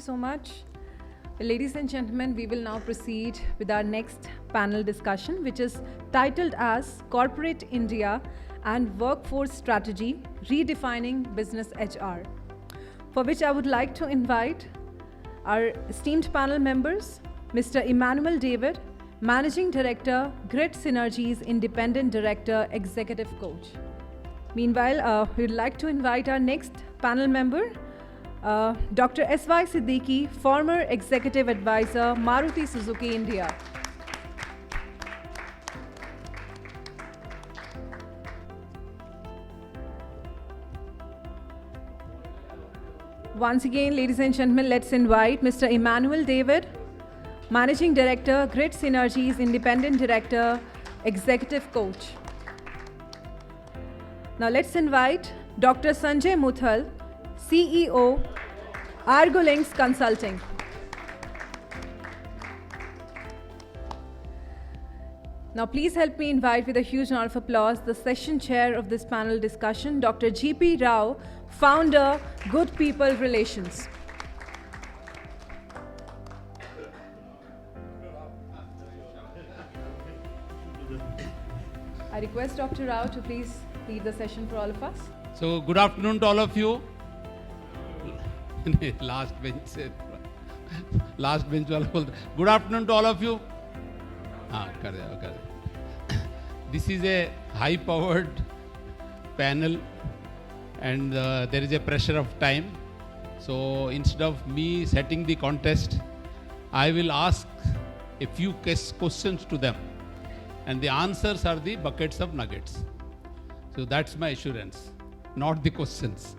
so much. Ladies and gentlemen, we will now proceed with our next panel discussion, which is titled as Corporate India and Workforce Strategy, Redefining Business HR, for which I would like to invite our esteemed panel members, Mr. Emmanuel David, Managing Director, Grit Synergies Independent Director, Executive Coach. Meanwhile, we'd like to invite our next panel member, Dr. S.Y. Siddiqui, former Executive Advisor, Maruti Suzuki India. Once again, ladies and gentlemen, let's invite Mr. Emmanuel David, Managing Director, Grit Synergies Independent Director, Executive Coach. Now let's invite Dr. Sanjay Muthal, CEO, Argolinks Consulting. Now please help me invite with a huge round of applause the session chair of this panel discussion, Dr. G.P. Rao, Founder, Good People Relations. I request Dr. Rao to please lead the session for all of us. So, good afternoon to all of you. Last bench wala bolta. Good afternoon to all of you. This is a high-powered panel, and there is a pressure of time. So, instead of me setting the contest, I will ask a few questions to them, and the answers are the buckets of nuggets. So that's my assurance, not the questions.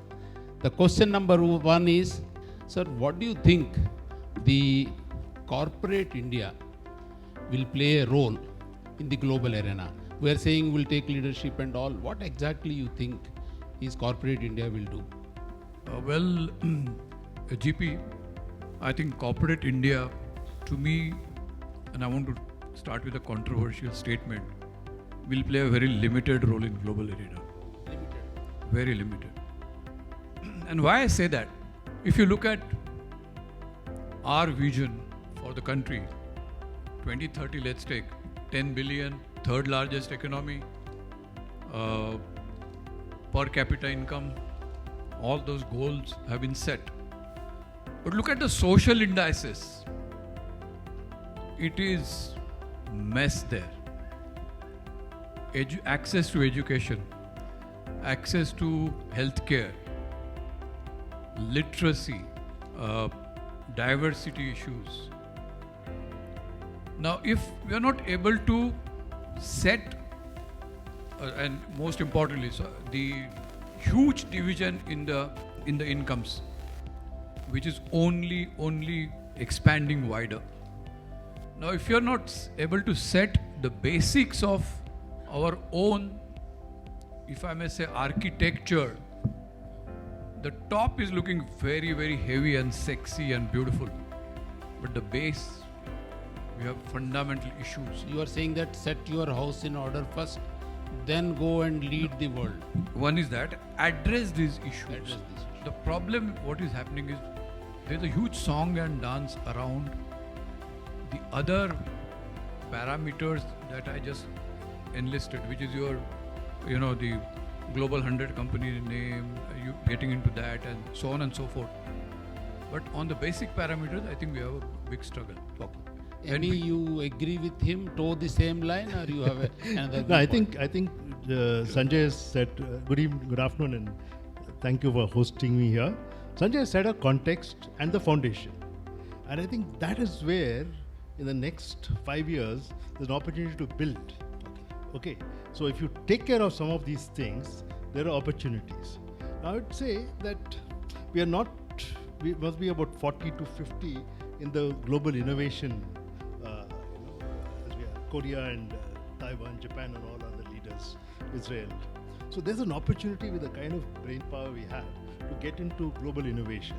The question number one is, sir, what do you think the corporate India will play a role in the global arena? We are saying we'll take leadership and all. What exactly you think is corporate India will do? GP, I think corporate India, to me, and I want to start with a controversial statement, will play a very limited role in global arena. Limited. Very limited. And why I say that? If you look at our vision for the country, 2030, let's take 10 billion, third largest economy, per capita income, all those goals have been set. But look at the social indices. It is mess there. Access to education, access to healthcare, literacy, diversity issues. Now, if we are not able to set, and most importantly, so the huge division in the incomes, which is only expanding wider. Now, if you are not able to set the basics of our own, if I may say, architecture, the top is looking very, very heavy and sexy and beautiful. But the base, we have fundamental issues. You are saying that set your house in order first, then go and lead the world. One is that, address these issues. The problem, what is happening is, there's a huge song and dance around the other parameters that I just enlisted, which is your, the global 100 company name, you getting into that and so on and so forth. But on the basic parameters, I think we have a big struggle. Okay. Any you agree with him, toe the same line, or you have another? No, I think Sanjay has said good evening, good afternoon, and thank you for hosting me here. Sanjay said a context and the foundation, and I think that is where in the next 5 years there's an opportunity to build. Okay, so if you take care of some of these things, there are opportunities. Now I would say that we must be about 40 to 50 in the global innovation. As we are Korea and Taiwan, Japan, and all other leaders, Israel. So there's an opportunity with the kind of brain power we have to get into global innovation.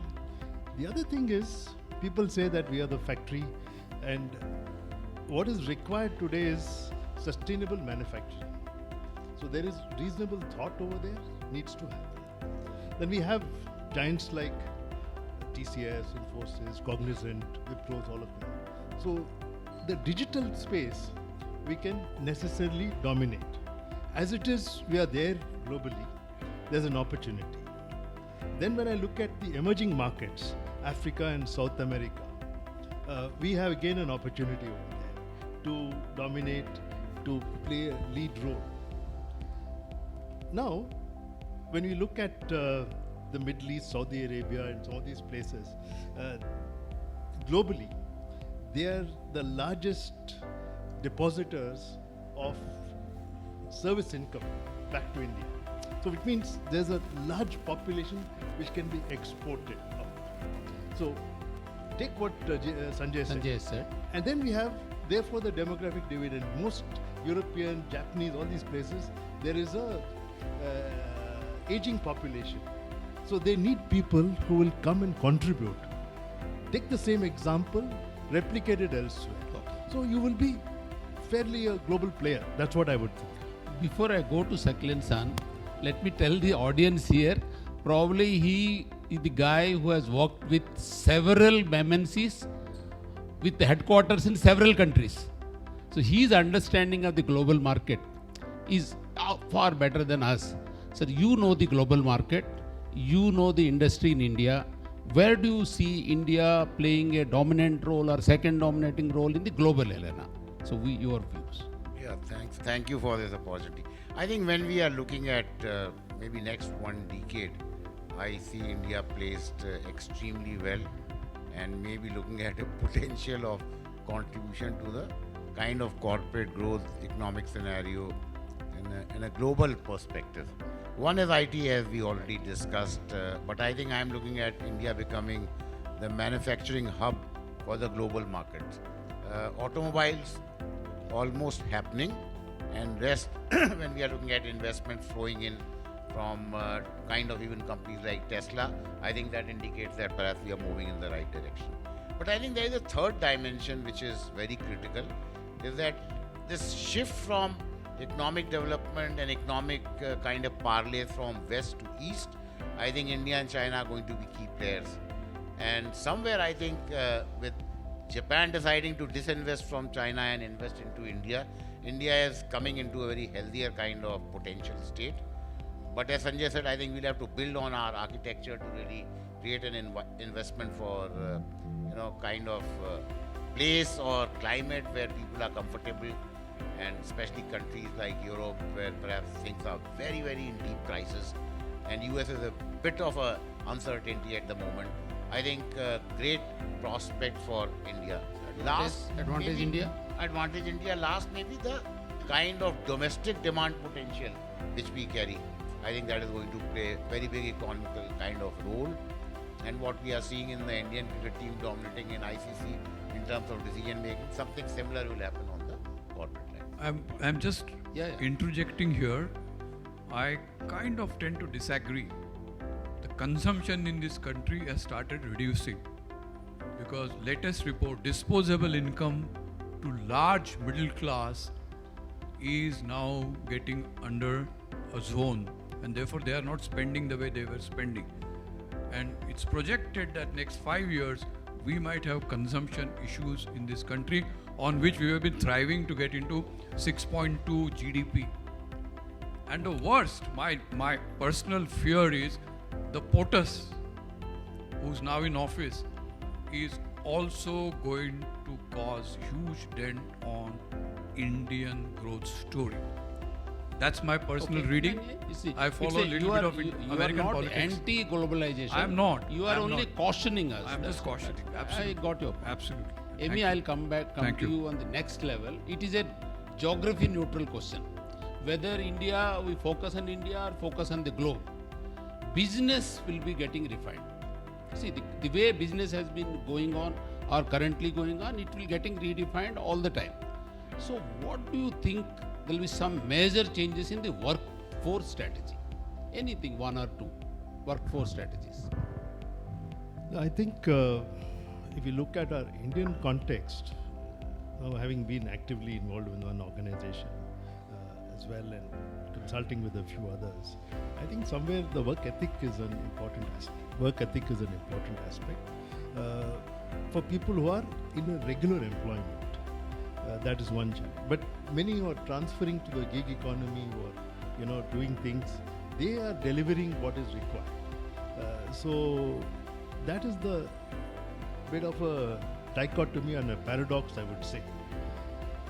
The other thing is, people say that we are the factory, and what is required today is sustainable manufacturing. So there is reasonable thought over there, needs to happen. Then we have giants like TCS, Infosys, Cognizant, Wipro, all of them. So the digital space we can necessarily dominate. As it is, we are there globally. There's an opportunity. Then when I look at the emerging markets, Africa and South America, we have again an opportunity over there to dominate, to play a lead role. Now, when we look at the Middle East, Saudi Arabia, and some of these places, globally, they are the largest depositors of service income back to India. So it means there's a large population which can be exported out. So take what Sanjay said. Sanjay said. And then we have, therefore, the demographic dividend. Most European, Japanese, all these places, there is a aging population. So they need people who will come and contribute. Take the same example, replicate it elsewhere. So you will be fairly a global player. That's what I would think. Before I go to Sakil San, let me tell the audience here, probably he is the guy who has worked with several MNCs with the headquarters in several countries. So his understanding of the global market is far better than us. So you know the global market, you know the industry in India. Where do you see India playing a dominant role or second dominating role in the global arena? So your views. Yeah, thanks. Thank you for this opportunity. I think when we are looking at maybe next one decade, I see India placed extremely well and maybe looking at a potential of contribution to the kind of corporate growth economic scenario in a global perspective. One is IT, as we already discussed, but I think I'm looking at India becoming the manufacturing hub for the global market. Automobiles almost happening, and rest when we are looking at investment flowing in from kind of even companies like Tesla, I think that indicates that perhaps we are moving in the right direction. But I think there is a third dimension which is very critical, is that this shift from economic development and economic kind of parlay from west to east, I think India and China are going to be key players. And somewhere I think with Japan deciding to disinvest from China and invest into India, India is coming into a very healthier kind of potential state. But as Sanjay said, I think we'll have to build on our architecture to really create an investment for, kind of place or climate where people are comfortable, and especially countries like Europe where perhaps things are very, very in deep crisis, and US is a bit of a uncertainty at the moment. I think great prospect for India. Advantage India? Advantage India. Last, maybe the kind of domestic demand potential which we carry. I think that is going to play a very big economical kind of role. And what we are seeing in the Indian cricket team dominating in ICC in terms of decision making, something similar will happen on the corporate line. I'm just interjecting here. I kind of tend to disagree. The consumption in this country has started reducing because latest report, disposable income to large middle class is now getting under a zone, and therefore they are not spending the way they were spending. And it's projected that next 5 years we might have consumption issues in this country on which we have been thriving to get into 6.2 GDP. And the worst, my personal fear is the POTUS, who's now in office, is also going to cause huge dent on Indian growth story. That's my personal reading. I follow a little bit of American politics. You are not anti-globalization. I am not. You are only cautioning us. I'm just cautioning. Absolutely. I got your point. Absolutely. Amy, I'll come to you on the next level. It is a geography neutral question. Whether India, we focus on India or focus on the globe. Business will be getting refined. See, the way business has been going on or currently going on, it will getting redefined all the time. So what do you think there will be some major changes in the workforce strategy? Anything, one or two workforce strategies? I think if you look at our Indian context, having been actively involved in one organization, as well and consulting with a few others, I think somewhere the work ethic is an important aspect. Work ethic is an important aspect for people who are in a regular employment. That is one challenge. But many who are transferring to the gig economy, who are doing things, they are delivering what is required. So that is the bit of a dichotomy and a paradox, I would say.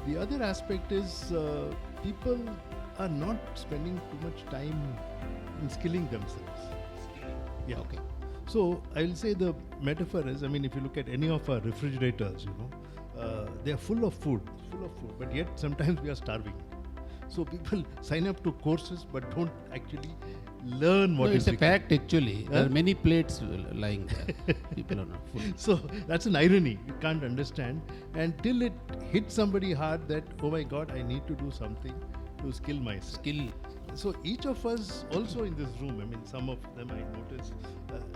The other aspect is people are not spending too much time in skilling themselves. Yeah. Okay. So I'll say the metaphor is, if you look at any of our refrigerators, they are full of food, but yet sometimes we are starving. So people sign up to courses but don't actually learn what No, is it's a required. fact actually. There are many plates lying there. People are not full. So that's an irony. You can't understand until it hits somebody hard that, oh my God, I need to do something to skill myself. Skill. So each of us also in this room, some of them I noticed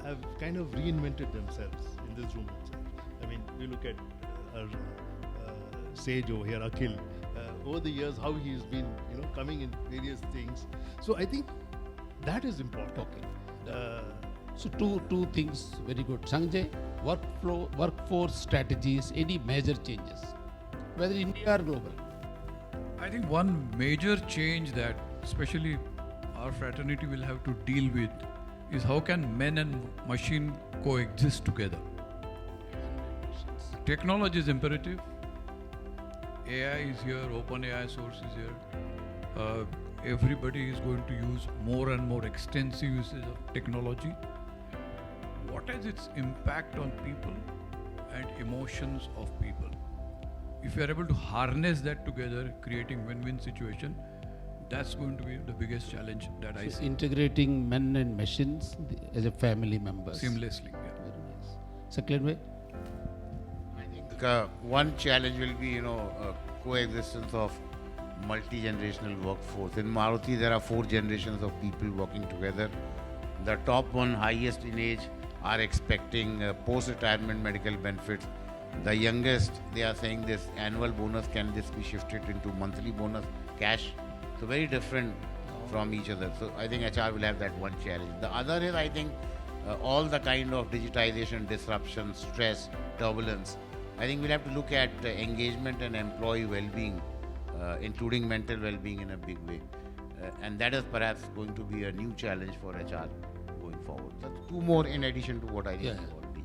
have kind of reinvented themselves in this room itself. We look at our sage over here, Akhil, over the years how he's been, coming in various things. So I think that is important. Okay. So two things very good. Sanjay, workforce strategies, any major changes, whether India or global. I think one major change that especially our fraternity will have to deal with is how can men and machine coexist together. Technology is imperative. AI is here, OpenAI source is here. Everybody is going to use more and more extensive usage of technology. What is its impact on people and emotions of people? If we are able to harness that together, creating win-win situation, that's going to be the biggest challenge that I So see integrating men and machines as a family members. seamlessly. Yeah. Very nice. Second way. I think one challenge will be, coexistence of multi-generational workforce. In Maruti, there are 4 generations of people working together. The top one, highest in age, are expecting post-retirement medical benefits. The youngest, they are saying this annual bonus, can this be shifted into monthly bonus, cash? So very different from each other. So I think HR will have that one challenge. The other is, I think, all the kind of digitization, disruption, stress, turbulence. I think we'll have to look at engagement and employee well-being, including mental well-being in a big way. And that is perhaps going to be a new challenge for HR going forward. That's 2 more in addition to what I think Yeah. is already.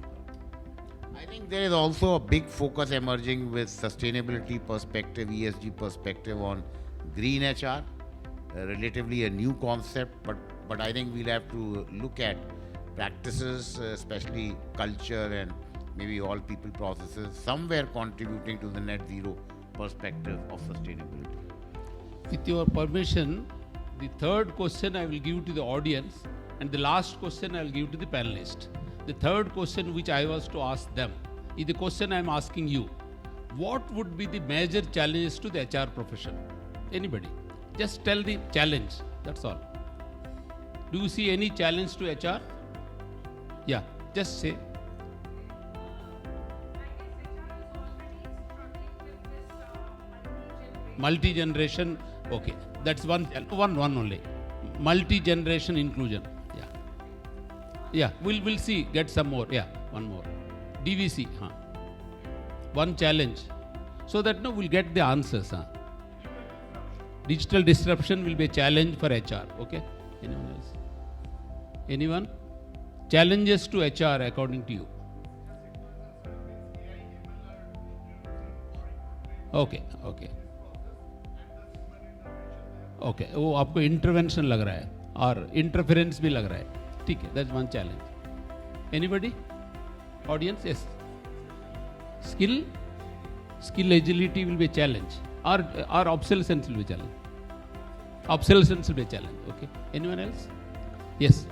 I think there is also a big focus emerging with sustainability perspective, ESG perspective on green HR, relatively a new concept, but I think we'll have to look at practices, especially culture and maybe all people processes, somewhere contributing to the net zero perspective of sustainability. With your permission, the third question I will give to the audience, and the last question I will give to the panelist. The third question which I was to ask them is the question I am asking you. What would be the major challenges to the HR profession? Anybody? Just tell the challenge. That's all. Do you see any challenge to HR? Yeah, just say. Multi-generation, okay, that's one only. Multi-generation inclusion, yeah. We'll see. Get some more, yeah. One more. DVC, one challenge, so that we'll get the answers, Digital disruption will be a challenge for HR. Okay. Anyone else? Anyone? Challenges to HR according to you? Okay. वो आपको intervention लग रहा है और interference भी लग रहा है, ठीक है, that's one challenge. Anybody? Audience? Yes. Skill agility will be a challenge, or obsolescence will be a challenge. Obsolescence will be a challenge. Okay. Anyone else? Yes.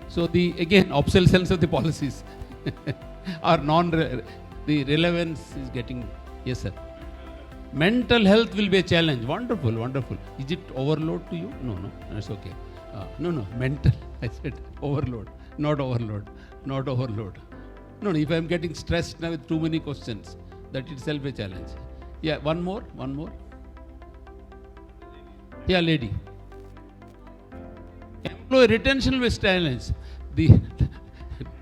So again obsolescence of the policies or the relevance is getting. Yes, sir. Mental health will be a challenge. Wonderful. Is it overload to you? No, that's okay. No, mental. I said overload, not overload. No, if I am getting stressed now with too many questions, that itself a challenge. Yeah, one more. Yeah, lady. Employee retention with challenge. The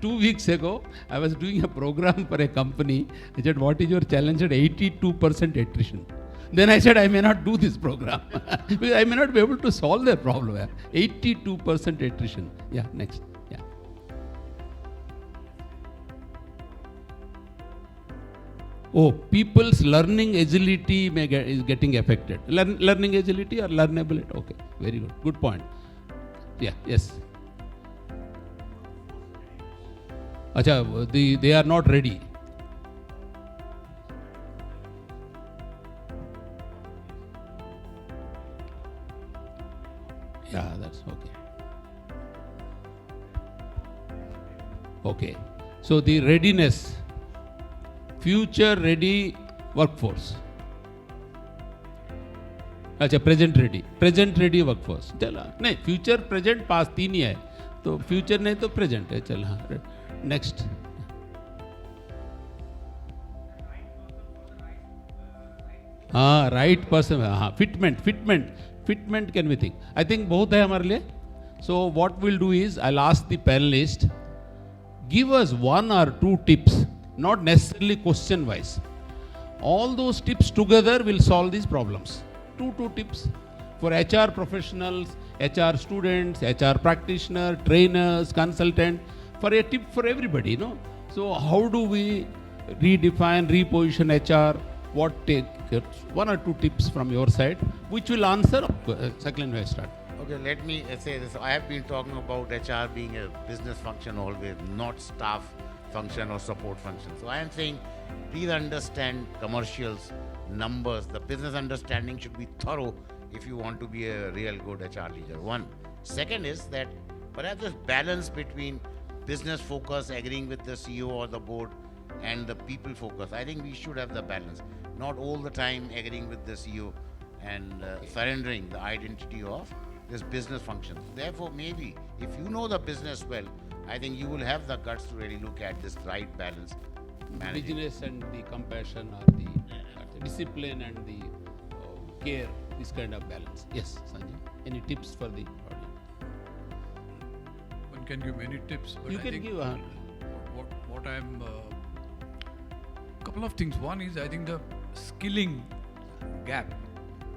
2 weeks ago, I was doing a program for a company. I said, what is your challenge? At 82% attrition. Then I said, I may not do this program. Because I may not be able to solve their problem. 82% attrition. Yeah, next. Yeah. Oh, people's learning agility is getting affected. Learning agility or learnability? Okay, very good. Good point. Yeah, yes. Acha, they are not ready. Yeah, that's okay. Okay. So the readiness, future ready workforce. अच्छा present ready workforce चला नहीं future present पास 3 ही है तो future नहीं तो present है चल हाँ नेक्स्ट हाँ राइट पर्सन हाँ fitment can be think I think बहुत है हमारे लिए so what will do is I last the panelist give us 1 or 2 tips not necessarily question wise all those tips together will solve these problems. 2 tips for HR professionals, HR students, HR practitioner, trainers, consultant, for a tip for everybody, you know. So how do we redefine, reposition HR? What take 1 or 2 tips from your side, which will answer. Saklan, I start. Okay, let me say this. I have been talking about HR being a business function always, not staff function or support function. So I am saying, please understand commercials, numbers. The business understanding should be thorough if you want to be a real good HR leader. One. Second is that perhaps this balance between business focus, agreeing with the CEO or the board, and the people focus. I think we should have the balance. Not all the time agreeing with the CEO and surrendering the identity of this business function. Therefore, maybe if you know the business well, I think you will have the guts to really look at this right balance. Managing. Business and the compassion or the discipline and the care, this kind of balance. Yes, Sanjay. Any tips for the audience? One can give many tips, but You I can think give what I'm couple of things. One is I think the skilling gap.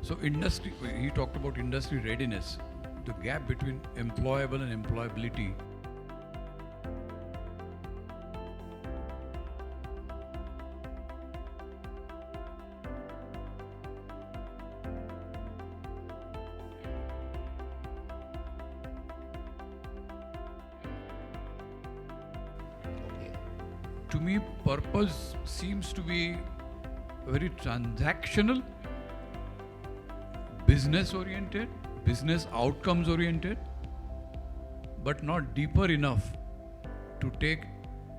So industry, he talked about industry readiness, the gap between employable and employability. To me, purpose seems to be very transactional, business oriented, business outcomes oriented, but not deeper enough to take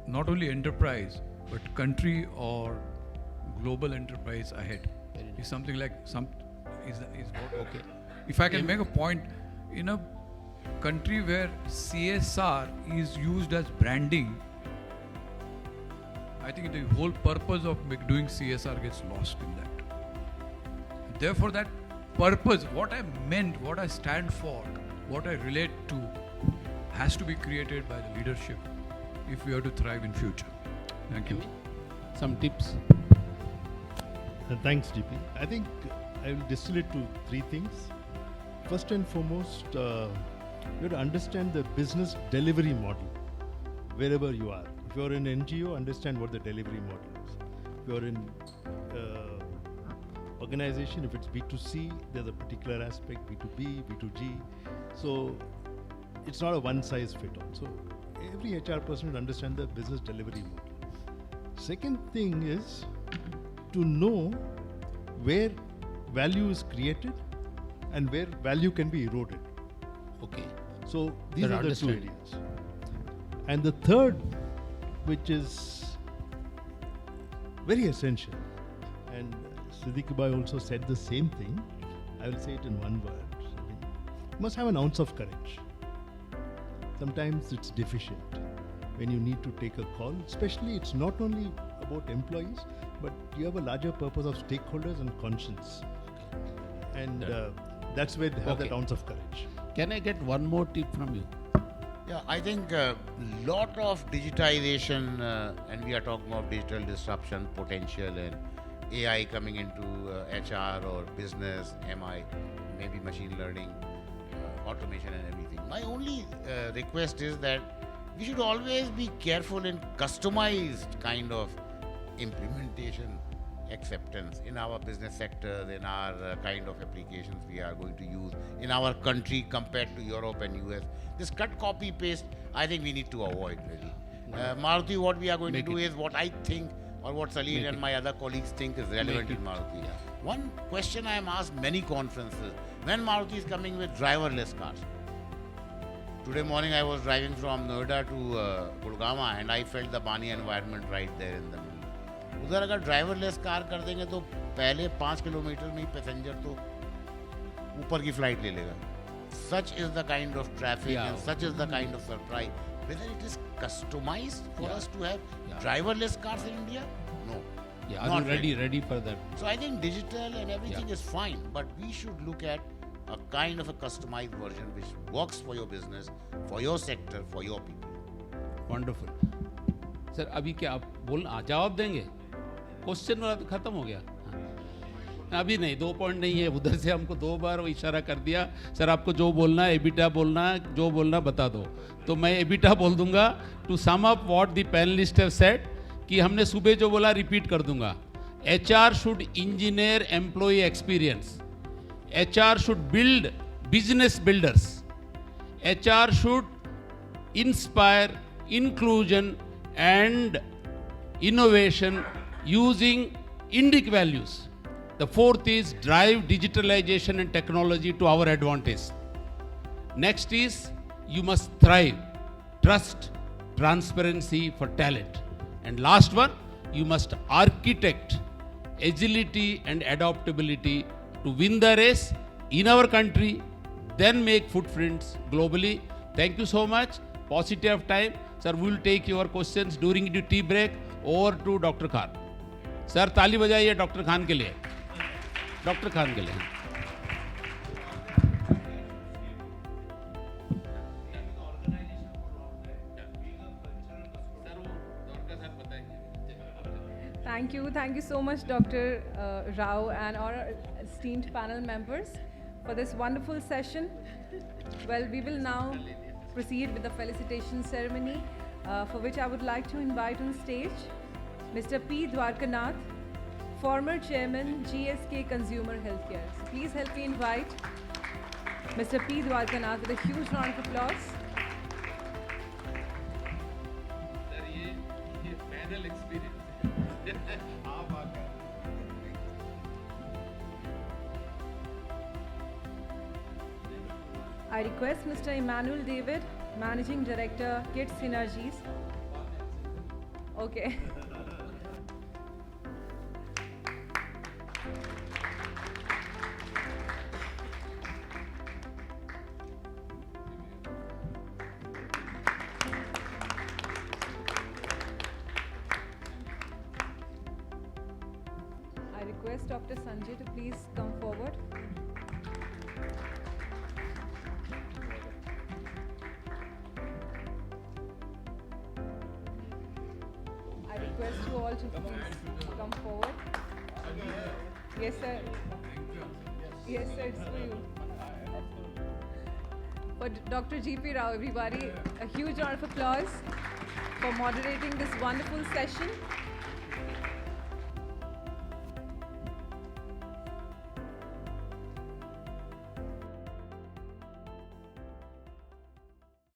not only enterprise but country or global enterprise ahead. Is something like is what okay. If I can make a point, in a country where CSR is used as branding, I think the whole purpose of doing CSR gets lost in that. Therefore, that purpose, what I meant, what I stand for, what I relate to, has to be created by the leadership if we are to thrive in future. Thank you. Some tips. Thanks, DP. I think I will distill it to 3 things. First and foremost, you have to understand the business delivery model wherever you are. If you are in NGO, understand what the delivery model is. If you are in organization, if it's B2C, there's a particular aspect, B2B, B2G. So it's not a one-size-fits-all. So every HR person should understand the business delivery model. Second thing is to know where value is created and where value can be eroded. Okay. So these That are the 2 understanding. areas. And the third, which is very essential, and Siddiq Bhai also said the same thing, I will say it in one word. You must have an ounce of courage. Sometimes it's deficient when you need to take a call, especially it's not only about employees, but you have a larger purpose of stakeholders and conscience. And that's where they have that ounce of courage. Can I get one more tip from you? Yeah, I think lot of digitization, and we are talking of digital disruption potential and AI coming into HR or business, MI, maybe machine learning, automation and everything. My only request is that we should always be careful in customized kind of implementation acceptance in our business sectors, in our kind of applications we are going to use in our country compared to Europe and US. This cut, copy, paste, I think we need to avoid really. Maruti, what we are going to do is what I think or what Salim and my other colleagues think is relevant in Maruti. One question I am asked many conferences, when Maruti is coming with driverless cars? Today morning I was driving from Noida to Gurgaon and I felt the Bani environment right there in the middle. उधर अगर driverless car कर देंगे तो पहले 5 kilometre में ही passenger तो ऊपर की फ्लाइट ले लेगा. Such is the kind of traffic and such is the kind of surprise. Whether it is customized for us to have driverless cars in India? No. Yeah, are you ready for that? So I think digital and everything is fine, but we should look at a kind of a customized version which works for your business, for your sector, for your people. Wonderful. Sir अभी क्या आप जवाब देंगे? Question वाला खत्म हो गया. अभी नहीं, 2 पॉइंट नहीं है. उधर से हमको 2 बार इशारा कर दिया, सर आपको जो बोलना है एबिटा बोलना, जो बोलना बता दो. तो मैं एबिटा बोल दूंगा to sum up what the panellist have said, कि हमने सुबह जो बोला रिपीट कर दूंगा. HR should engineer employ experience. HR should build business builders. HR should inspire inclusion and innovation using Indic values. The fourth is drive digitalization and technology to our advantage. Next is you must thrive, trust, transparency for talent. And last one, you must architect agility and adaptability to win the race in our country, then make footprints globally. Thank you so much. Paucity of time. Sir, we will take your questions during the tea break. Over to Dr. Khan. Sir, ताली बजाइए doctor Khan के लिए. Doctor Khan के लिए. Thank you so much, Dr. Rao and our esteemed panel members for this wonderful session. Well, we will now proceed with the felicitation ceremony, for which I would like to invite on stage Mr. P. Dwarkanath, former chairman, GSK Consumer Healthcare. So please help me invite Mr. P. Dwarkanath with a huge round of applause. Sir, ये panel experience. आप आकर. I request Mr. Emmanuel David, Managing Director, Kids Synergies. Okay. I request Dr. Sanjay to please come forward. I request you all to please come forward. Yes, sir. Yes, sir, it's for you. For Dr. G.P. Rao, everybody, a huge round of applause for moderating this wonderful session.